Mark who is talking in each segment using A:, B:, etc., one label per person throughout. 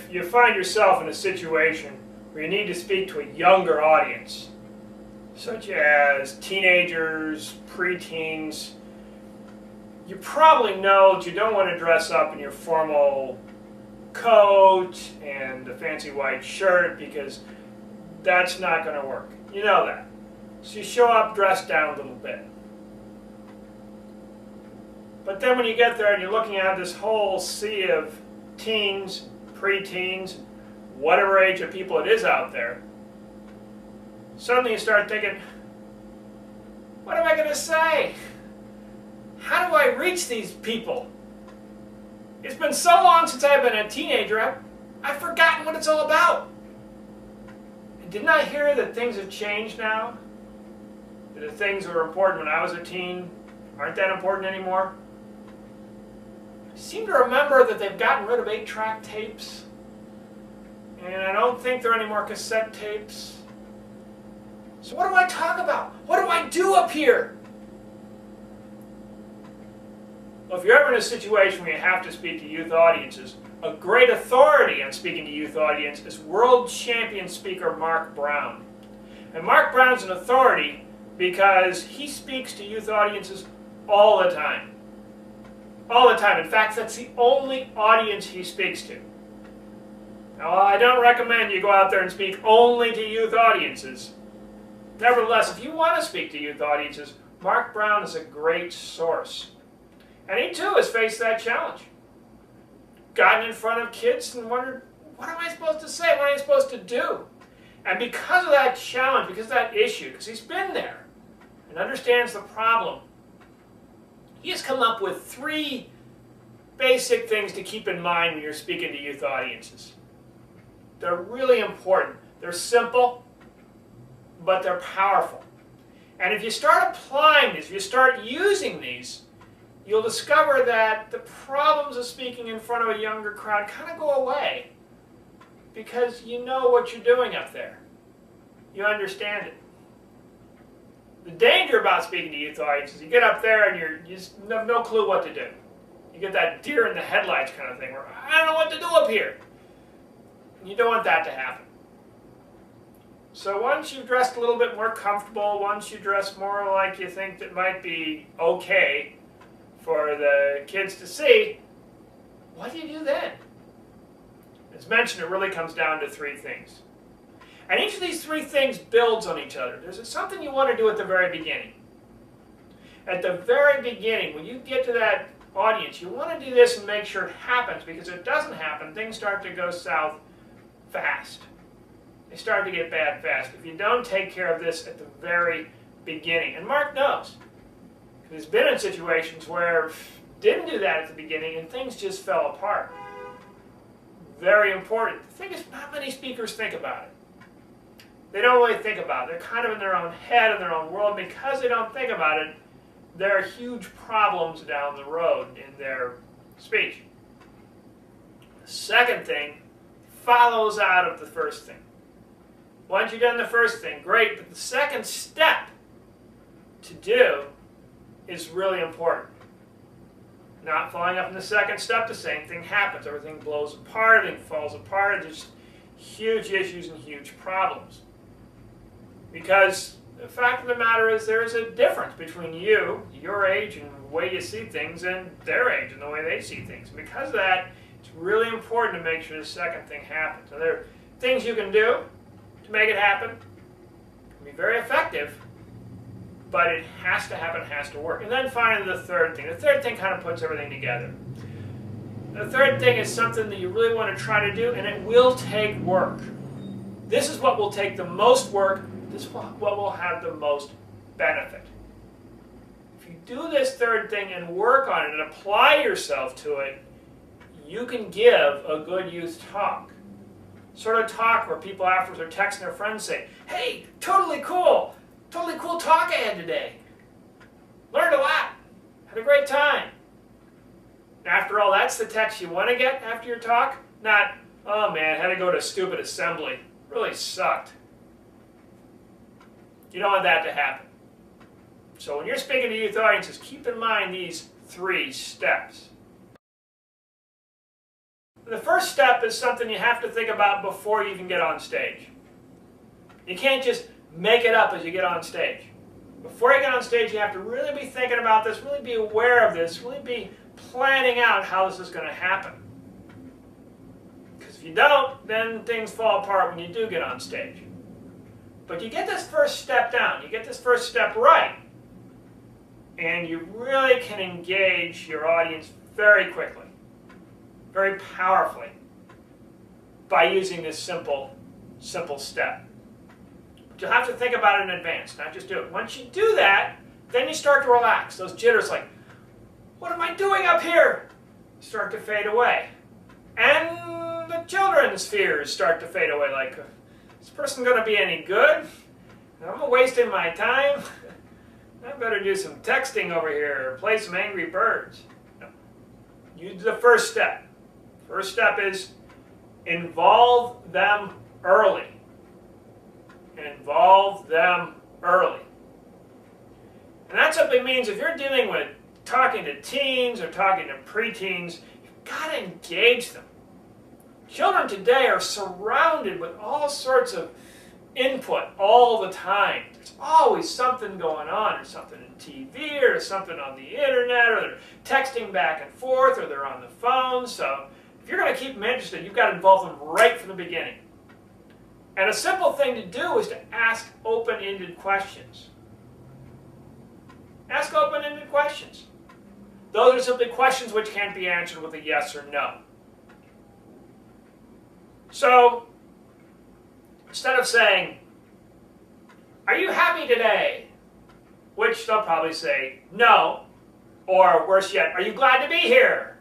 A: if you find yourself in a situation where you need to speak to a younger audience, such as teenagers, preteens, you probably know that you don't want to dress up in your formal coat and the fancy white shirt because that's not going to work. You know that. So you show up dressed down a little bit. But then when you get there and you're looking at this whole sea of teens, preteens, whatever age of people it is out there, suddenly you start thinking, what am I going to say? How do I reach these people? It's been so long since I've been a teenager, I've forgotten what it's all about. And didn't I hear that things have changed now? That the things that were important when I was a teen aren't that important anymore? I seem to remember that they've gotten rid of 8-track tapes. And I don't think there are any more cassette tapes. So what do I talk about? What do I do up here? Well, if you're ever in a situation where you have to speak to youth audiences, a great authority on speaking to youth audiences is world champion speaker Mark Brown. And Mark Brown's an authority because he speaks to youth audiences all the time. All the time. In fact, that's the only audience he speaks to. Now, I don't recommend you go out there and speak only to youth audiences. Nevertheless, if you want to speak to youth audiences, Mark Brown is a great source. And he too has faced that challenge. Gotten in front of kids and wondered, what am I supposed to say? What am I supposed to do? And because of that challenge, because of that issue, because he's been there and understands the problem, he has come up with 3 basic things to keep in mind when you're speaking to youth audiences. They're really important. They're simple, but they're powerful. And if you start applying these, if you start using these, you'll discover that the problems of speaking in front of a younger crowd kind of go away because you know what you're doing up there. You understand it. The danger about speaking to youth audiences is you get up there and you just have no clue what to do. You get that deer in the headlights kind of thing where I don't know what to do up here. And you don't want that to happen. So once you've dressed a little bit more comfortable, once you dress more like you think that might be okay for the kids to see, what do you do then? As mentioned, it really comes down to 3 things. And each of these 3 things builds on each other. There's something you want to do at the very beginning. At the very beginning, when you get to that audience, you want to do this and make sure it happens, because if it doesn't happen, things start to go south fast. They start to get bad fast if you don't take care of this at the very beginning. And Mark knows. He's been in situations where didn't do that at the beginning and things just fell apart. Very important. The thing is, not many speakers think about it. They don't really think about it. They're kind of in their own head, in their own world. Because they don't think about it, there are huge problems down the road in their speech. The second thing follows out of the first thing. Once you've done the first thing, great, but the second step to do is really important. Not following up in the second step, the same thing happens. Everything blows apart, everything falls apart. There's huge issues and huge problems. Because the fact of the matter is there is a difference between you, your age, and the way you see things, and their age and the way they see things. And because of that, it's really important to make sure the second thing happens. So there are things you can do to make it happen. It can be very effective, but it has to happen, it has to work. And then finally the third thing. The third thing kind of puts everything together. The third thing is something that you really want to try to do, and it will take work. This is what will take the most work. This is what will have the most benefit. If you do this third thing and work on it and apply yourself to it, you can give a good youth talk. Sort of talk where people afterwards are texting their friends say, hey, totally cool talk I had today. Learned a lot. Had a great time. After all, that's the text you want to get after your talk. Not, oh man, had to go to a stupid assembly. Really sucked. You don't want that to happen. So when you're speaking to youth audiences, keep in mind these 3 steps. And the first step is something you have to think about before you even get on stage. You can't just make it up as you get on stage. Before you get on stage, you have to really be thinking about this, really be aware of this, really be planning out how this is going to happen. Because if you don't, then things fall apart when you do get on stage. But you get this first step down, you get this first step right, and you really can engage your audience very quickly, very powerfully, by using this simple step. But you'll have to think about it in advance, not just do it. Once you do that, then you start to relax. Those jitters like, what am I doing up here? Start to fade away. And the children's fears start to fade away, like, is this person going to be any good? I'm wasting my time. I better do some texting over here or play some Angry Birds. No. Use the first step. First step is involve them early. Involve them early. And that simply means if you're dealing with talking to teens or talking to preteens, you've got to engage them. Children today are surrounded with all sorts of input all the time. There's always something going on. There's something in TV or something on the internet, or they're texting back and forth, or they're on the phone. So if you're going to keep them interested, you've got to involve them right from the beginning. And a simple thing to do is to ask open-ended questions. Ask open-ended questions. Those are simply questions which can't be answered with a yes or no. So, instead of saying, are you happy today? Which they'll probably say, no. Or worse yet, are you glad to be here?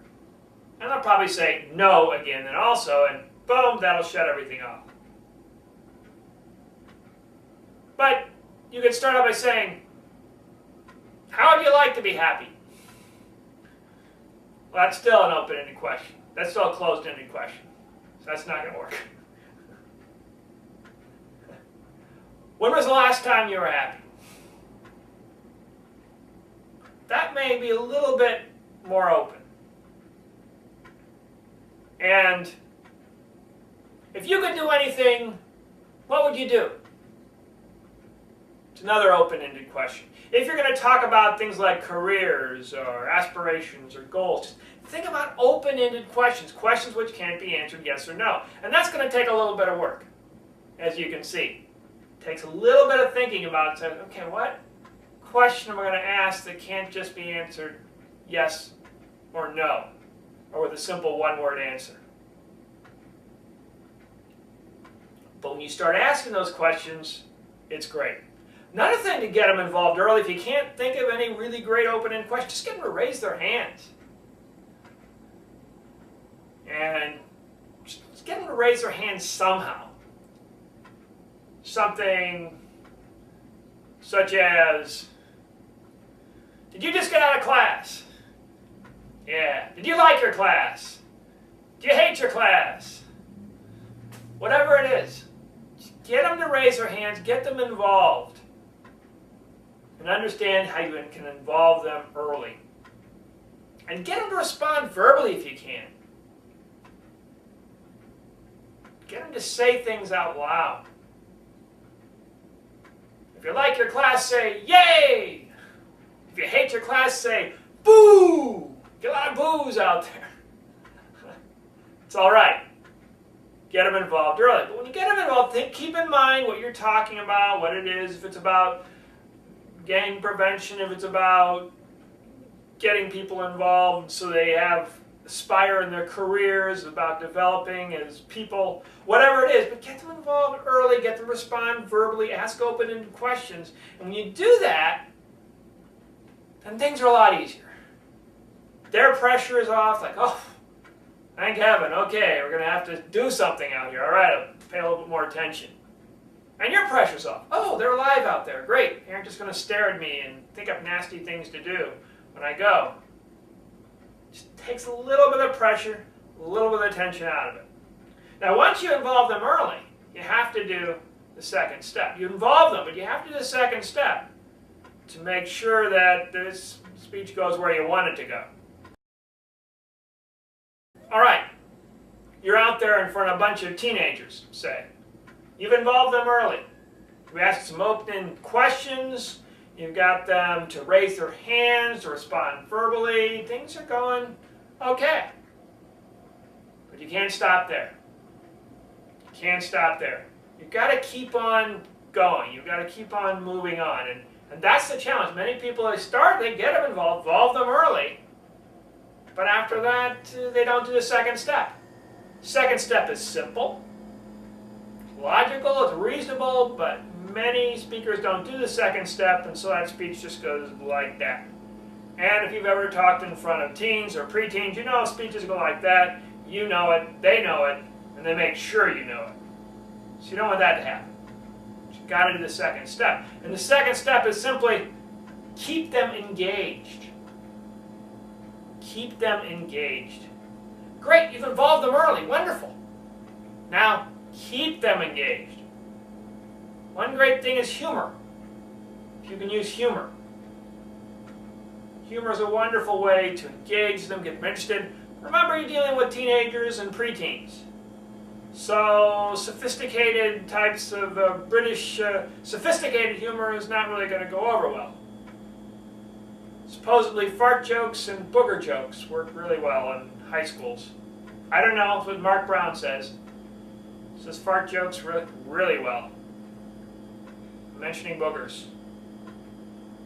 A: And they'll probably say, no again and also, and boom, that'll shut everything off. But you can start out by saying, how would you like to be happy? Well, that's still an open-ended question. That's still a closed-ended question. So that's not going to work. When was the last time you were happy? That may be a little bit more open. And if you could do anything, what would you do? It's another open-ended question. If you're going to talk about things like careers or aspirations or goals, just think about open-ended questions, questions which can't be answered yes or no. And that's going to take a little bit of work, as you can see. It takes a little bit of thinking about it. Saying, okay, what question am I going to ask that can't just be answered yes or no, or with a simple one-word answer? But when you start asking those questions, it's great. Another thing to get them involved early, if you can't think of any really great open-ended questions, just get them to raise their hands. And just get them to raise their hands somehow. Something such as, did you just get out of class? Yeah. Did you like your class? Do you hate your class? Whatever it is, just get them to raise their hands, get them involved. And understand how you can involve them early. And get them to respond verbally if you can. Get them to say things out loud. If you like your class, say, yay! If you hate your class, say, boo! Get a lot of boos out there. It's all right. Get them involved early. But when you get them involved, keep in mind what you're talking about, what it is, if it's about gang prevention, if it's about getting people involved so they aspire in their careers, about developing as people, whatever it is, but get them involved early, get them to respond verbally, ask open-ended questions. And when you do that, then things are a lot easier. Their pressure is off, like, oh, thank heaven, okay, we're going to have to do something out here. All right, I'll pay a little bit more attention. And your pressure's off. Oh, they're alive out there. Great. They aren't just going to stare at me and think up nasty things to do when I go. It just takes a little bit of pressure, a little bit of tension out of it. Now, once you involve them early, you have to do the second step. You involve them, but you have to do the second step to make sure that this speech goes where you want it to go. All right. You're out there in front of a bunch of teenagers, say. You've involved them early. You asked some open questions. You've got them to raise their hands, to respond verbally. Things are going okay. But you can't stop there. You can't stop there. You've got to keep on going. You've got to keep on moving on. And that's the challenge. Many people, they get them involve them early. But after that, they don't do the second step. Second step is simple, logical, it's reasonable, but many speakers don't do the second step, and so that speech just goes like that. And if you've ever talked in front of teens or preteens, you know speeches go like that. You know it, they know it, and they make sure you know it. So you don't want that to happen. You've got to do the second step. And the second step is simply keep them engaged. Keep them engaged. Great, you've involved them early. Wonderful. Now, keep them engaged. One great thing is humor. If you can use humor. Humor is a wonderful way to engage them, get them interested. Remember, you're dealing with teenagers and preteens. So sophisticated types of British sophisticated humor is not really going to go over well. Supposedly fart jokes and booger jokes work really well in high schools. I don't know what Mark Brown says. He says fart jokes work really well. Mentioning boogers.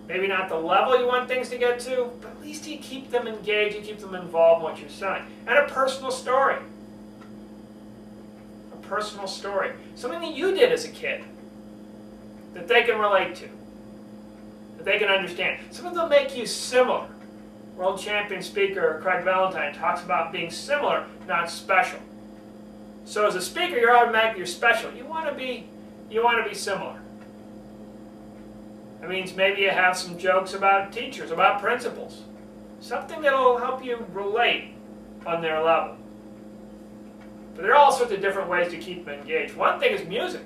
A: Maybe not the level you want things to get to, but at least you keep them engaged, you keep them involved in what you're saying. And a personal story. A personal story. Something that you did as a kid that they can relate to, that they can understand. Something that'll make you similar. World champion speaker Craig Valentine talks about being similar, not special. So as a speaker, you're special. You want to be similar. That means maybe you have some jokes about teachers, about principals. Something that'll help you relate on their level. But there are all sorts of different ways to keep them engaged. One thing is music.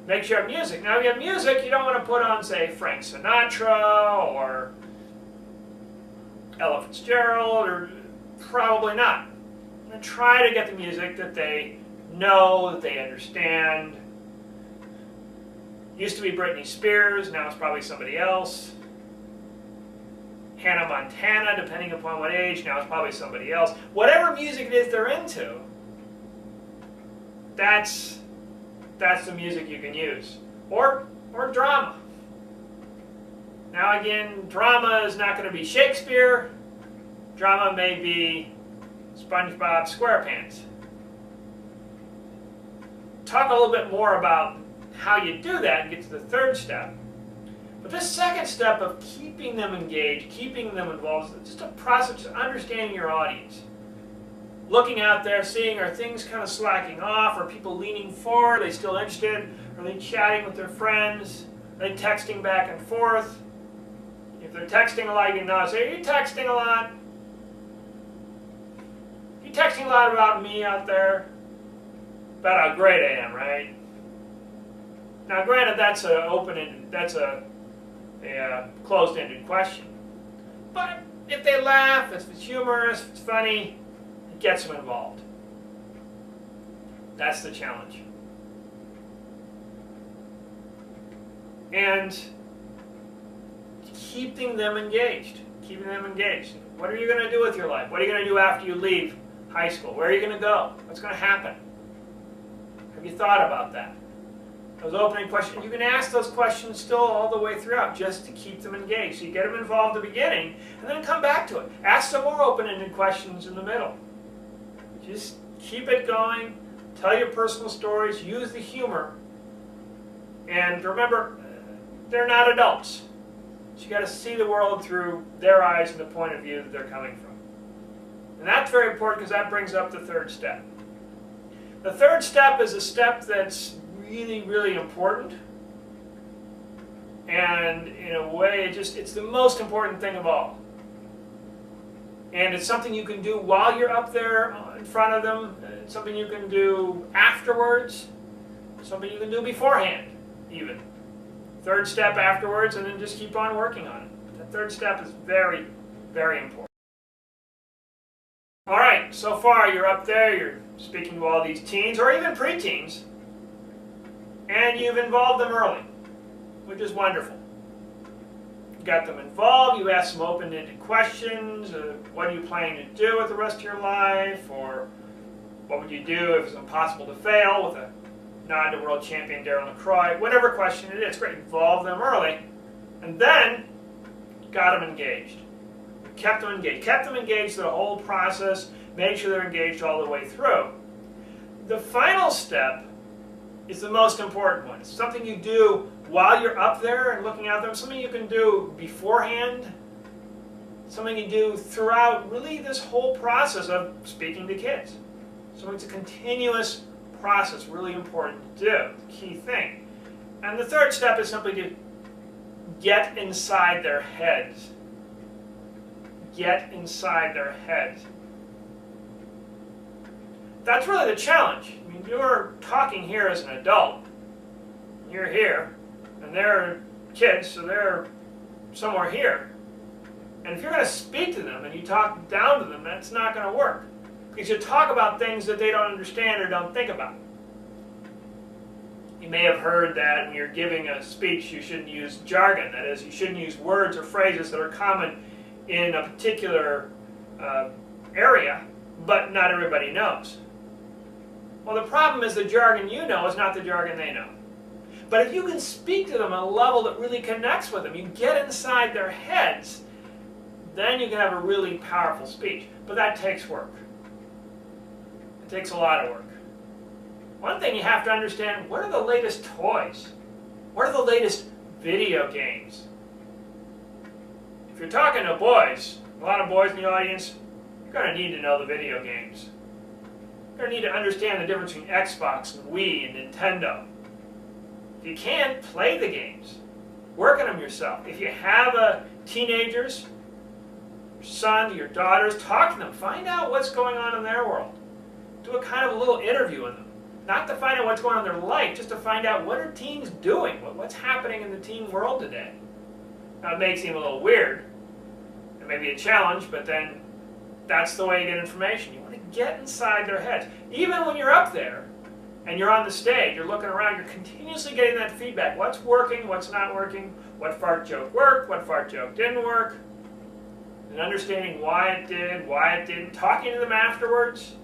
A: Make sure you have music. Now if you have music, you don't want to put on, say, Frank Sinatra or Ella Fitzgerald, or probably not. And try to get the music that they know, that they understand. Used to be Britney Spears, now it's probably somebody else. Hannah Montana, depending upon what age, now it's probably somebody else. Whatever music it is they're into, that's the music you can use. Or drama. Now again, drama is not going to be Shakespeare. Drama may be SpongeBob SquarePants. Talk a little bit more about how you do that and get to the third step. But this second step of keeping them engaged, keeping them involved, is just a process of understanding your audience. Looking out there, seeing, are things kind of slacking off? Are people leaning forward? Are they still interested? Are they chatting with their friends? Are they texting back and forth? If they're texting a lot, you can now say, are you texting a lot? Are you texting a lot about me out there? About how great I am, right? Now, granted, that's a open-ended, that's a closed-ended question. But if they laugh, if it's humorous, if it's funny, it gets them involved. That's the challenge. And keeping them engaged. Keeping them engaged. What are you going to do with your life? What are you going to do after you leave high school? Where are you going to go? What's going to happen? Have you thought about that? Those opening questions, you can ask those questions still all the way throughout just to keep them engaged. So you get them involved at the beginning and then come back to it. Ask some more open-ended questions in the middle. Just keep it going. Tell your personal stories. Use the humor. And remember, they're not adults. So you got to see the world through their eyes and the point of view that they're coming from. And that's very important because that brings up the third step. The third step is a step that's really, really important. And in a way, it's the most important thing of all. And it's something you can do while you're up there in front of them. It's something you can do afterwards. Something you can do beforehand, even. Third step afterwards, and then just keep on working on it. The third step is very, very important. All right. right, so far you're up there, you're speaking to all these teens, or even preteens, and you've involved them early, which is wonderful. You got them involved, you ask them open-ended questions, what are you planning to do with the rest of your life, or what would you do if it's impossible to fail, with a nod to world champion Darren LaCroix, whatever question it is, great, involve them early, and then got them engaged. Kept them engaged through the whole process, made sure they're engaged all the way through. The final step is the most important one. It's something you do while you're up there and looking at them, something you can do beforehand, something you do throughout really this whole process of speaking to kids. So it's a continuous process, really important to do, the key thing. And the third step is simply to get inside their heads. Get inside their heads. That's really the challenge. I mean, you're talking here as an adult. You're here, and they're kids, so they're somewhere here. And if you're going to speak to them and you talk down to them, that's not going to work. Because you talk about things that they don't understand or don't think about. You may have heard that when you're giving a speech, you shouldn't use jargon. That is, you shouldn't use words or phrases that are common in a particular area, but not everybody knows. Well, the problem is the jargon you know is not the jargon they know. But if you can speak to them on a level that really connects with them, you get inside their heads, then you can have a really powerful speech. But that takes work. It takes a lot of work. One thing you have to understand, what are the latest toys? What are the latest video games? If you're talking to boys, a lot of boys in the audience, you're going to need to know the video games. You're going to need to understand the difference between Xbox and Wii and Nintendo. If you can't, play the games. Work on them yourself. If you have teenagers, your son, your daughters, talk to them. Find out what's going on in their world. Do a kind of a little interview with them. Not to find out what's going on in their life, just to find out what are teens doing, what's happening in the teen world today. Now, it may seem a little weird. It may be a challenge, but then that's the way you get information. You want to get inside their heads. Even when you're up there and you're on the stage, you're looking around, you're continuously getting that feedback. What's working, what's not working, what fart joke worked, what fart joke didn't work, and understanding why it did, why it didn't, talking to them afterwards,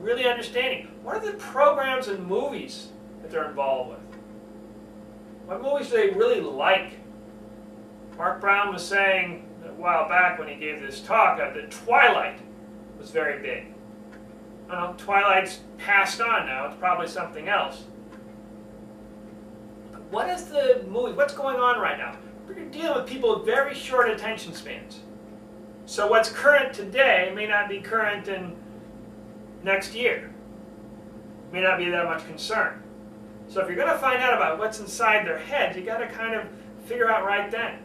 A: really understanding what are the programs and movies that they're involved with. What movies do they really like? Mark Brown was saying a while back when he gave this talk that Twilight was very big. Well, Twilight's passed on now. It's probably something else. But what is the movie? What's going on right now? We're dealing with people with very short attention spans. So what's current today may not be current in next year. May not be that much concern. So if you're going to find out about what's inside their head, you got to kind of figure out right then.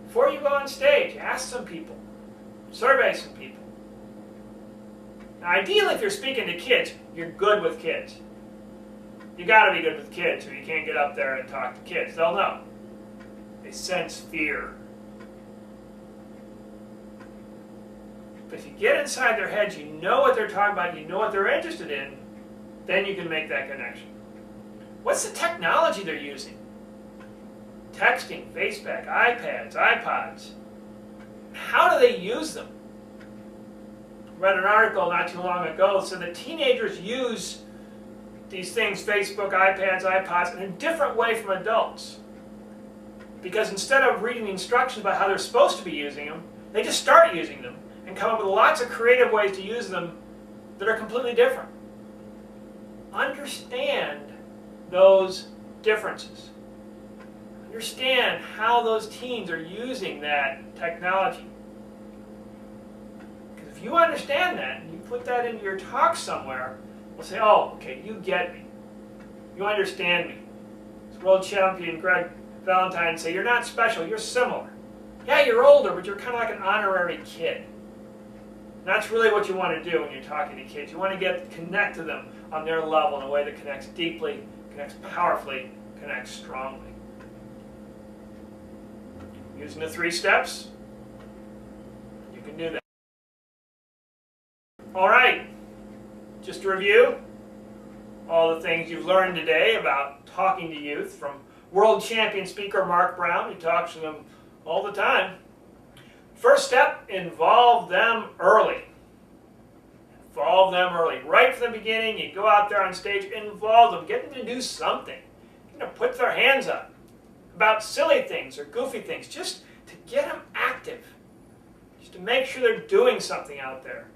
A: Before you go on stage, ask some people. Survey some people. Now, ideally, if you're speaking to kids, you're good with kids. You got to be good with kids, or you can't get up there and talk to kids. They'll know. They sense fear. But if you get inside their heads, you know what they're talking about, you know what they're interested in, then you can make that connection. What's the technology they're using? Texting, Facebook, iPads, iPods. How do they use them? I read an article not too long ago that said that teenagers use these things, Facebook, iPads, iPods, in a different way from adults. Because instead of reading the instructions about how they're supposed to be using them, they just start using them and come up with lots of creative ways to use them that are completely different. Understand those differences. Understand how those teens are using that technology. Because if you understand that and you put that into your talk somewhere, we'll say, oh, okay, you get me. You understand me. As world champion Greg Valentine say, you're not special, you're similar. Yeah, you're older, but you're kind of like an honorary kid. And that's really what you want to do when you're talking to kids. You want to connect to them on their level in a way that connects deeply, connects powerfully, connects strongly. Using the 3 steps, you can do that. All right, just to review all the things you've learned today about talking to youth from world champion speaker Mark Brown, who talks to them all the time. First step, involve them early. Involve them early. Right from the beginning, you go out there on stage, involve them. Get them to do something. Put their hands up about silly things or goofy things, just to get them active. Just to make sure they're doing something out there.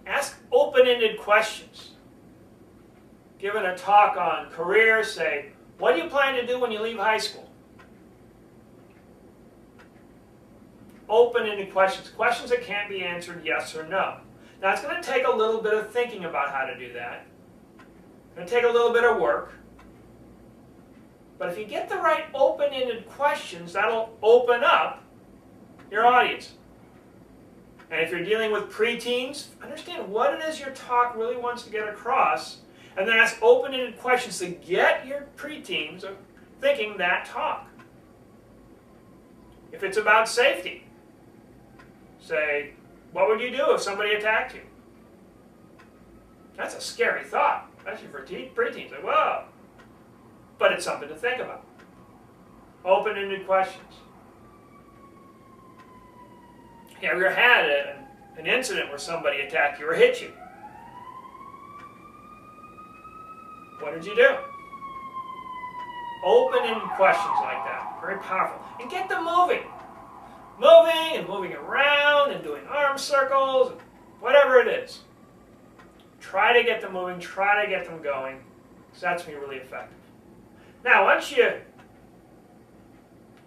A: Ask open-ended questions. Given a talk on career, say, what do you plan to do when you leave high school? Open-ended questions. Questions that can't be answered yes or no. Now, it's going to take a little bit of thinking about how to do that. It's going to take a little bit of work. But if you get the right open-ended questions, that'll open up your audience. And if you're dealing with preteens, understand what it is your talk really wants to get across, and then ask open-ended questions to get your preteens thinking that talk. If it's about safety, say, what would you do if somebody attacked you? That's a scary thought, especially for preteens. Like, whoa. But it's something to think about. Open-ended questions. You ever had an incident where somebody attacked you or hit you? What did you do? Open-ended questions like that. Very powerful. And get them moving. Moving and moving around and doing arm circles, whatever it is. Try to get them moving. Try to get them going. Because that's going to be really effective. Now, once you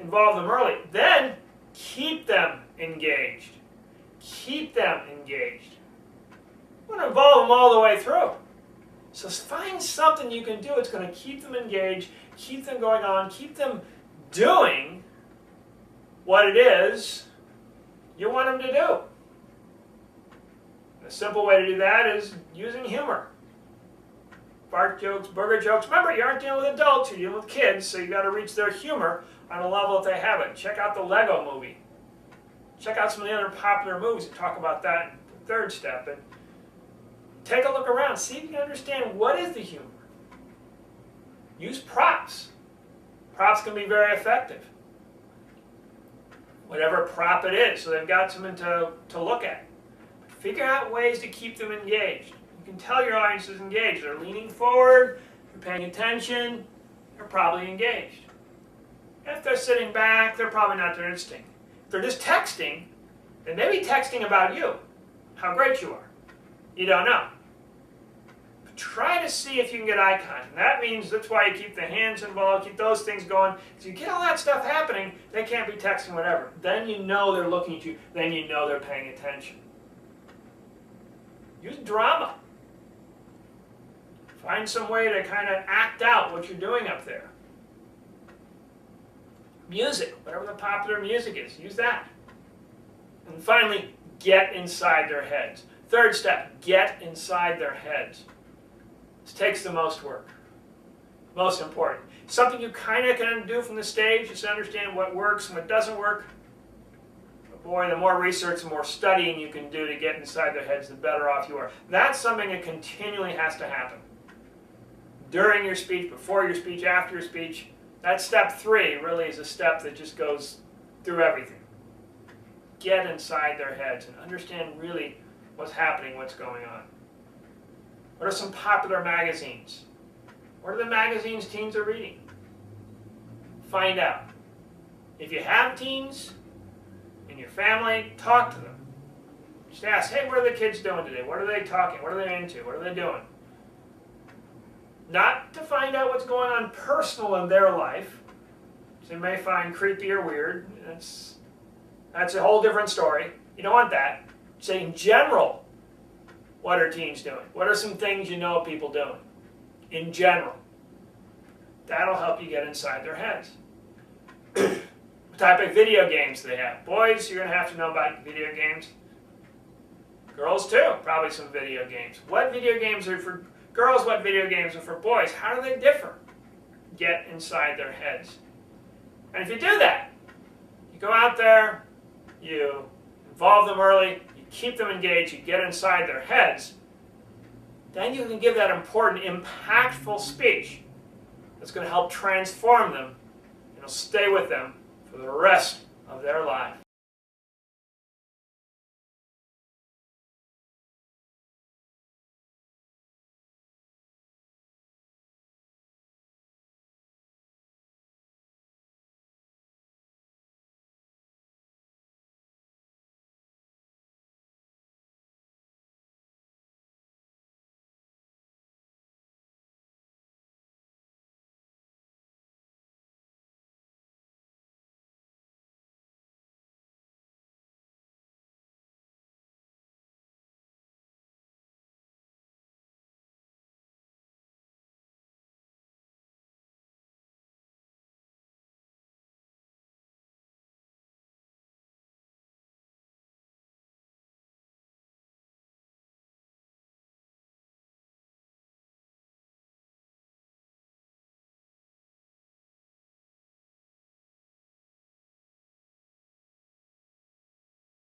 A: involve them early, then keep them engaged. Keep them engaged. You want to involve them all the way through. So find something you can do. It's going to keep them engaged, keep them going on, keep them doing what it is you want them to do. A simple way to do that is using humor. Fart jokes, burger jokes. Remember, you aren't dealing with adults, you're dealing with kids, so you've got to reach their humor on a level that they have it. Check out the Lego movie. Check out some of the other popular movies that talk about that in the third step. And take a look around. See if you can understand what is the humor. Use props. Props can be very effective. Whatever prop it is, so they've got something to look at. Figure out ways to keep them engaged. You can tell your audience is engaged. They're leaning forward, they're paying attention, they're probably engaged. If they're sitting back, they're probably not that interesting. If they're just texting, they may be texting about you, how great you are. You don't know. But try to see if you can get eye contact. That means that's why you keep the hands involved, keep those things going. If you get all that stuff happening, they can't be texting whatever. Then you know they're looking at you. Then you know they're paying attention. Use drama. Find some way to kind of act out what you're doing up there. Music, whatever the popular music is, use that. And finally, get inside their heads. Third step, get inside their heads. This takes the most work. Most important. Something you kind of can do from the stage is to understand what works and what doesn't work. But boy, the more research, the more studying you can do to get inside their heads, the better off you are. That's something that continually has to happen. During your speech, before your speech, after your speech. That step 3 really is a step that just goes through everything. Get inside their heads and understand really what's happening, what's going on. What are some popular magazines? What are the magazines teens are reading? Find out. If you have teens in your family, talk to them. Just ask, hey, what are the kids doing today? What are they talking? What are they into? What are they doing? Not to find out what's going on personal in their life, which they may find creepy or weird. That's a whole different story. You don't want that. Say in general, what are teens doing? What are some things you know people doing? In general. That'll help you get inside their heads. What type of video games do they have? Boys, you're going to have to know about video games. Girls too, probably some video games. What video games are for girls, what video games are for boys? How do they differ? Get inside their heads. And if you do that, you go out there, you involve them early, you keep them engaged, you get inside their heads, then you can give that important, impactful speech that's going to help transform them and it'll stay with them for the rest of their life.